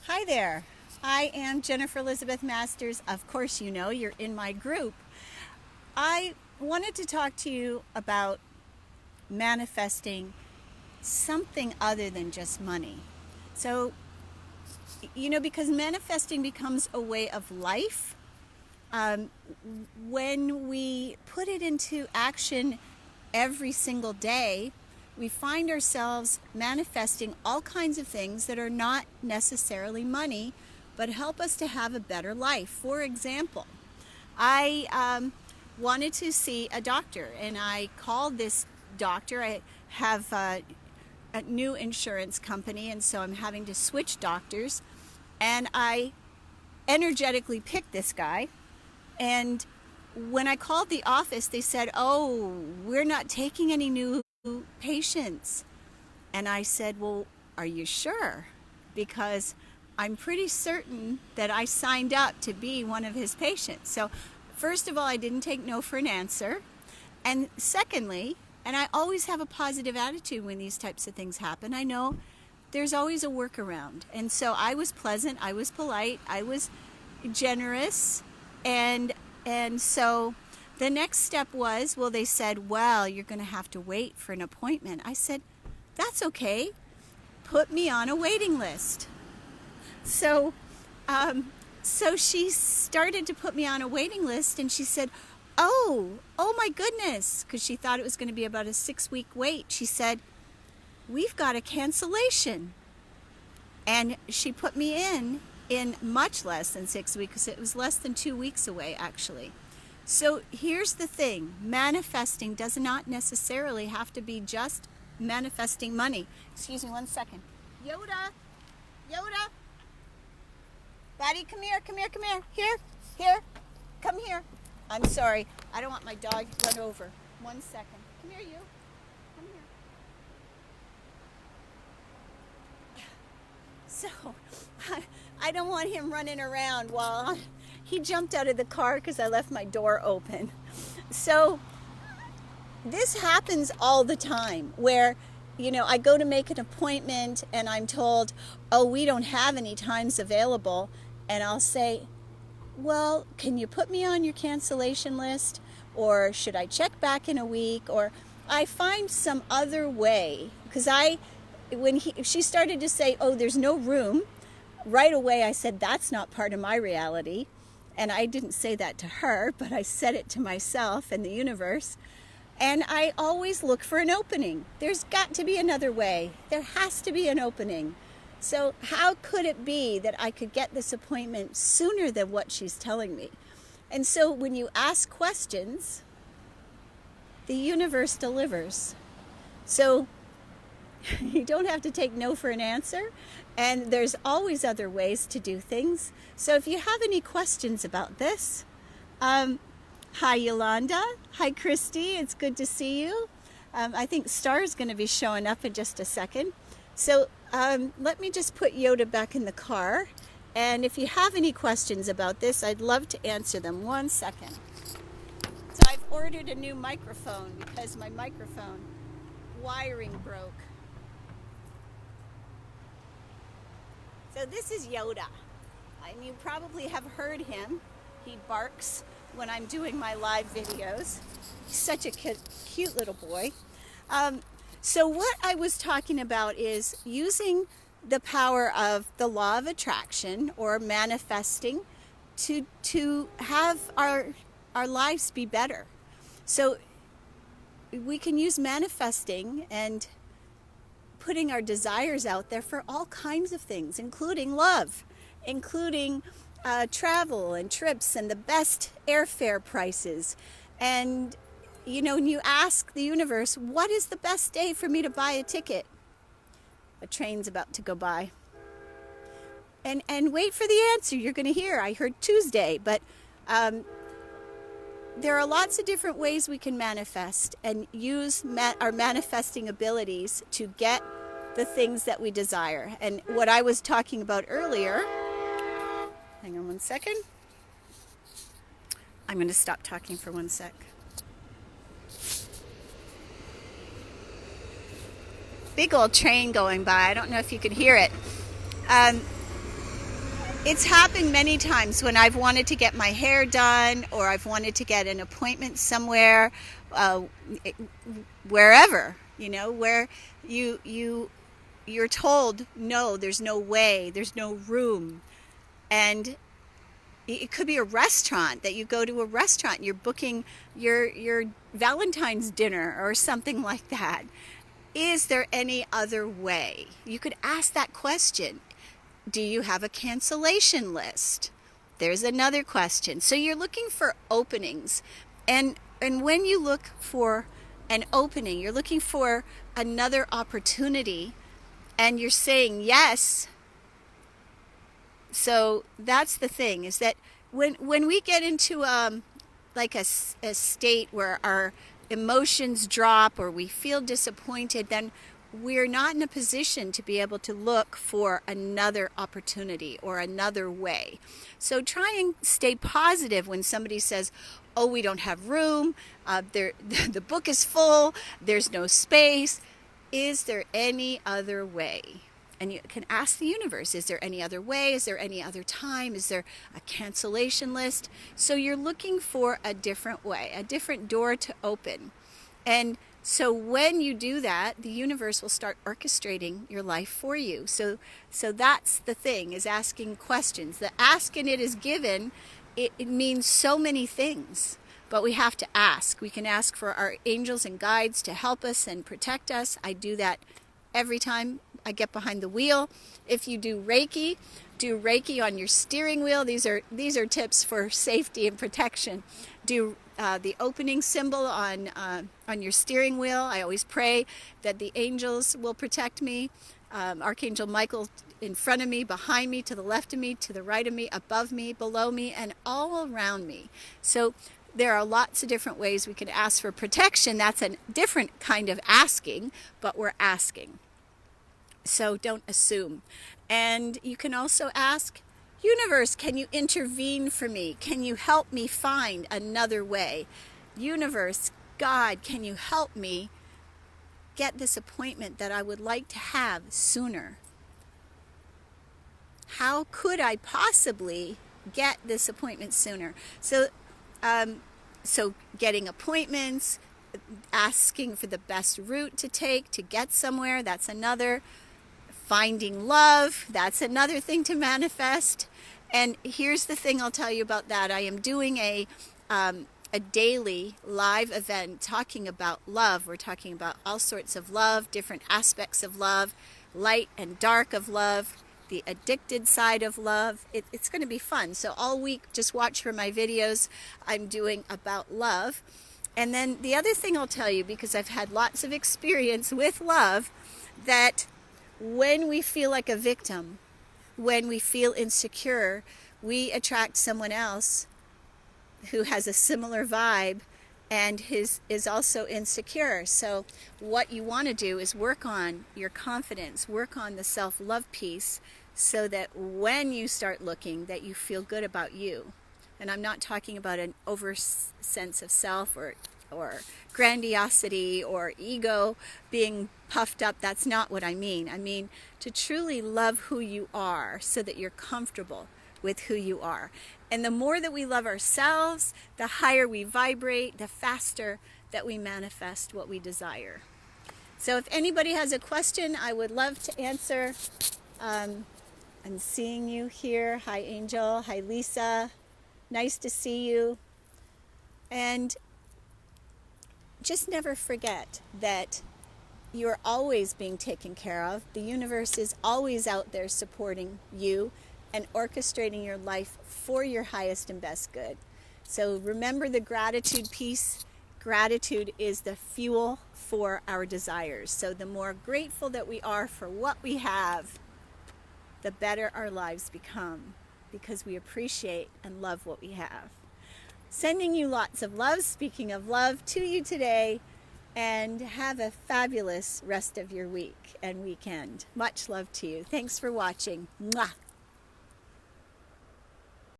Hi there. I am Jennifer Elizabeth Masters. Of course, you know you're in my group. I wanted to talk to you about manifesting something other than just money. So, because manifesting becomes a way of life, um, when we put it into action every single day, we find ourselves manifesting all kinds of things that are not necessarily money, but help us to have a better life. For example, I wanted to see a doctor, and I called this doctor. I have a new insurance company, and so I'm having to switch doctors. And I energetically picked this guy. And when I called the office, they said, "Oh, we're not taking any new patients." And I said, "Well, are you sure? Because I'm pretty certain that I signed up to be one of his patients." So, first of all, I didn't take no for an answer. And secondly, and I always have a positive attitude when these types of things happen, I know there's always a workaround. And so I was pleasant, I was polite, I was generous, and so the next step was, well, they said, "Well, you're going to have to wait for an appointment." I said, "That's okay. Put me on a waiting list." So, so she started to put me on a waiting list, and she said, "Oh my goodness," because she thought it was going to be about a 6-week wait. She said, "We've got a cancellation." And she put me in much less than 6 weeks. It was less than 2 weeks away, actually. So here's the thing. Manifesting does not necessarily have to be just manifesting money. Excuse me 1 second. Yoda! Yoda! Buddy, come here, come here, come here. Here, come here. I'm sorry. I don't want my dog to run over. 1 second. Come here, you. Come here. So, I don't want him running around while he jumped out of the car because I left my door open. So, this happens all the time where, I go to make an appointment and I'm told, "Oh, we don't have any times available." And I'll say, "Well, can you put me on your cancellation list? Or should I check back in a week?" Or I find some other way. Because she started to say, "Oh, there's no room," right away I said, "That's not part of my reality." And I didn't say that to her, but I said it to myself and the universe. And I always look for an opening. There's got to be another way. There has to be an opening. So how could it be that I could get this appointment sooner than what she's telling me? And so when you ask questions, the universe delivers. So you don't have to take no for an answer, and there's always other ways to do things. So if you have any questions about this, hi Yolanda, hi Christy, it's good to see you. I think Star's going to be showing up in just a second. So let me just put Yoda back in the car, and if you have any questions about this, I'd love to answer them. 1 second. So I've ordered a new microphone because my microphone wiring broke. So this is Yoda, and you probably have heard him. He barks when I'm doing my live videos. He's such a cute little boy. So what I was talking about is using the power of the law of attraction or manifesting to have our lives be better. So we can use manifesting and putting our desires out there for all kinds of things, including love, including travel and trips and the best airfare prices. And, when you ask the universe, what is the best day for me to buy a ticket? A train's about to go by. And wait for the answer. You're going to hear, I heard Tuesday, but there are lots of different ways we can manifest and use our manifesting abilities to get the things that we desire. And what I was talking about earlier, hang on 1 second. I'm going to stop talking for 1 sec. Big old train going by. I don't know if you can hear it. It's happened many times when I've wanted to get my hair done, or I've wanted to get an appointment somewhere, wherever, where you're told, no, there's no way, there's no room. And it could be a restaurant, that you go to a restaurant, you're booking your Valentine's dinner or something like that. Is there any other way? You could ask that question. Do you have a cancellation list? There's another question. So you're looking for openings. And when you look for an opening, you're looking for another opportunity, and you're saying yes. So that's the thing, is that when we get into like a state where our emotions drop or we feel disappointed, then we're not in a position to be able to look for another opportunity or another way. So try and stay positive when somebody says, oh, we don't have room, the book is full, there's no space. Is there any other way? And you can ask the universe, is there any other way? Is there any other time? Is there a cancellation list? So you're looking for a different way, a different door to open. And so when you do that, the universe will start orchestrating your life for you. So that's the thing, is asking questions. The ask and it is given, it means so many things. But we have to ask. We can ask for our angels and guides to help us and protect us. I do that every time I get behind the wheel. If you do Reiki on your steering wheel. These are tips for safety and protection. Do the opening symbol on your steering wheel. I always pray that the angels will protect me. Archangel Michael in front of me, behind me, to the left of me, to the right of me, above me, below me, and all around me. So there are lots of different ways we can ask for protection. That's a different kind of asking, but we're asking. So don't assume. And you can also ask, universe, can you intervene for me? Can you help me find another way? Universe, God, can you help me get this appointment that I would like to have sooner? How could I possibly get this appointment sooner? So getting appointments, asking for the best route to take to get somewhere, that's another. Finding love, that's another thing to manifest. And here's the thing I'll tell you about that. I am doing a daily live event talking about love. We're talking about all sorts of love, different aspects of love, light and dark of love, the addicted side of love. It's going to be fun. So all week, just watch for my videos I'm doing about love. And then the other thing I'll tell you, because I've had lots of experience with love, that when we feel like a victim, when we feel insecure, we attract someone else who has a similar vibe and is also insecure. So what you want to do is work on your confidence, work on the self-love piece, so that when you start looking, that you feel good about you. And I'm not talking about an over sense of self or grandiosity or ego being puffed up. That's not what I mean. I mean to truly love who you are so that you're comfortable with who you are. And the more that we love ourselves, the higher we vibrate, the faster that we manifest what we desire. So if anybody has a question, I would love to answer. I'm seeing you here. Hi, Angel. Hi, Lisa. Nice to see you. And just never forget that you're always being taken care of. The universe is always out there supporting you and orchestrating your life for your highest and best good. So remember the gratitude piece. Gratitude is the fuel for our desires. So the more grateful that we are for what we have, the better our lives become, because we appreciate and love what we have. Sending you lots of love, speaking of love, to you today, and have a fabulous rest of your week and weekend. Much love to you. Thanks for watching. Mwah.